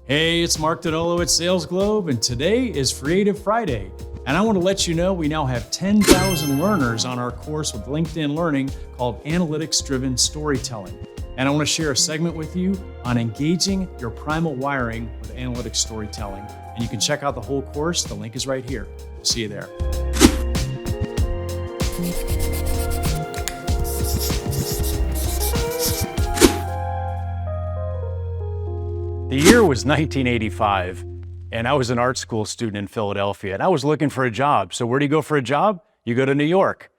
Hey, it's Mark Donolo at Sales Globe, and today is Freative Friday. And I want to let you know we now have 10,000 learners on our course with LinkedIn Learning called Analytics-Driven Storytelling. And I want to share a segment with you on engaging your primal wiring with analytics storytelling. And you can check out the whole course. The link is right here. See you there. The year was 1985, and I was an art school student in Philadelphia, and I was looking for a job. So where do you go for a job? You go to New York.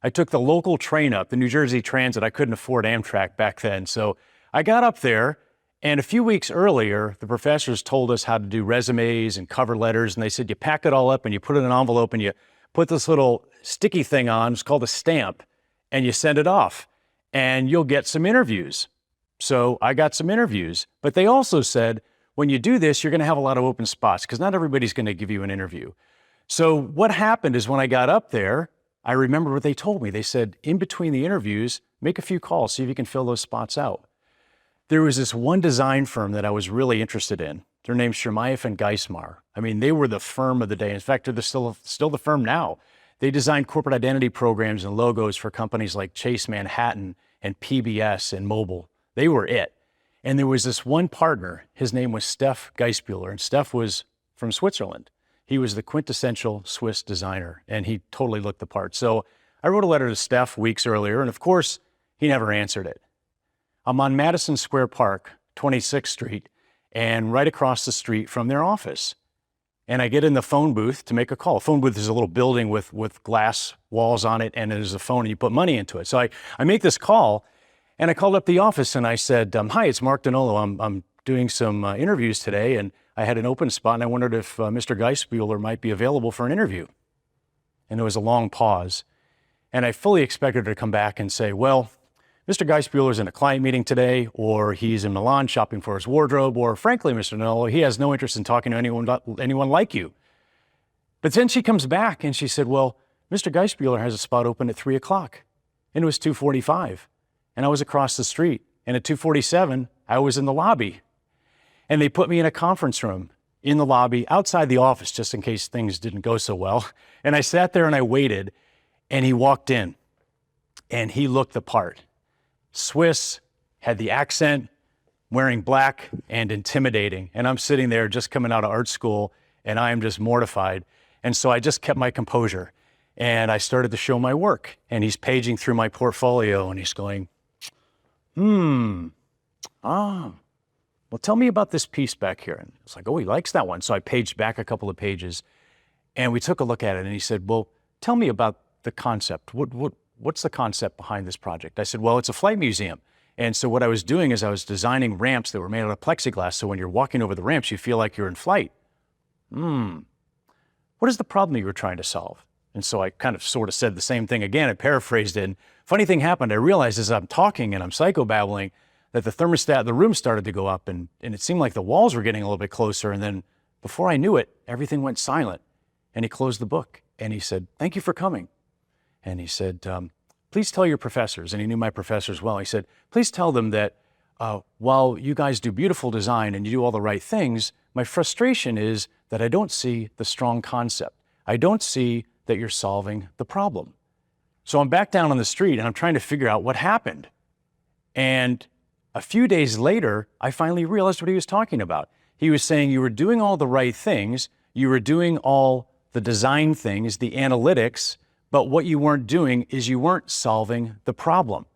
I took the local train up, the New Jersey Transit. I couldn't afford Amtrak back then. So I got up there, and a few weeks earlier, the professors told us how to do resumes and cover letters, and they said you pack it all up and you put it in an envelope and you put this little sticky thing on, it's called a stamp, and you send it off, and you'll get some interviews. So I got some interviews, but they also said, when you do this, you're going to have a lot of open spots because not everybody's going to give you an interview. So what happened is when I got up there, I remember what they told me. They said, in between the interviews, make a few calls, see if you can fill those spots out. There was this one design firm that I was really interested in. Their name's Shermayeff and Geismar. I mean, they were the firm of the day. In fact, they're still the firm now. They designed corporate identity programs and logos for companies like Chase Manhattan and PBS and Mobile. They were it. And there was this one partner, his name was Steph Geisbuehler, and Steph was from Switzerland. He was the quintessential Swiss designer, and he totally looked the part. So I wrote a letter to Steph weeks earlier, and of course, he never answered it. I'm on Madison Square Park, 26th Street, and right across the street from their office. And I get in the phone booth to make a call. A phone booth is a little building with glass walls on it, and there's a phone, and you put money into it. So I make this call, and I called up the office and I said, hi, it's Mark Donolo. I'm doing some interviews today, and I had an open spot, and I wondered if Mr. Geisbuehler might be available for an interview. And there was a long pause. And I fully expected her to come back and say, well, Mr. Geisbuehler's in a client meeting today, or he's in Milan shopping for his wardrobe, or frankly, Mr. Donolo, he has no interest in talking to anyone like you. But then she comes back and she said, well, Mr. Geisbuehler has a spot open at 3 o'clock. And it was 2:45. And I was across the street. And at 2:47, I was in the lobby. And they put me in a conference room in the lobby outside the office, just in case things didn't go so well. And I sat there and I waited, and he walked in, and he looked the part. Swiss, had the accent, wearing black, and intimidating. And I'm sitting there just coming out of art school, and I am just mortified. And so I just kept my composure. And I started to show my work. And he's paging through my portfolio, and he's going, well, tell me about this piece back here. And it's like, oh, he likes that one. So I paged back a couple of pages, and we took a look at it, and he said, well, tell me about the concept. What's the concept behind this project? I said, well, it's a flight museum. And so what I was doing is I was designing ramps that were made out of plexiglass, so when you're walking over the ramps, you feel like you're in flight. What is the problem you were trying to solve? And so I kind of sort of said the same thing again. I paraphrased it. And funny thing happened. I realized as I'm talking and I'm psychobabbling that the thermostat, the room started to go up, and it seemed like the walls were getting a little bit closer. And then before I knew it, everything went silent. And he closed the book and he said, thank you for coming. And he said, please tell your professors, and he knew my professors well. He said, please tell them that while you guys do beautiful design and you do all the right things, my frustration is that I don't see the strong concept. I don't see that you're solving the problem. So I'm back down on the street and I'm trying to figure out what happened. And a few days later, I finally realized what he was talking about. He was saying you were doing all the right things, you were doing all the design things, the analytics, but what you weren't doing is you weren't solving the problem.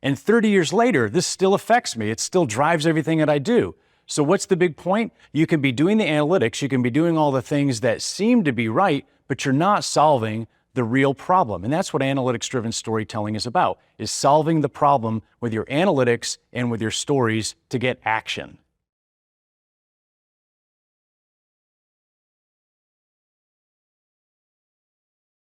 And 30 years later, this still affects me. It still drives everything that I do. So what's the big point? You can be doing the analytics, you can be doing all the things that seem to be right, but you're not solving the real problem. And that's what analytics-driven storytelling is about, is solving the problem with your analytics and with your stories to get action.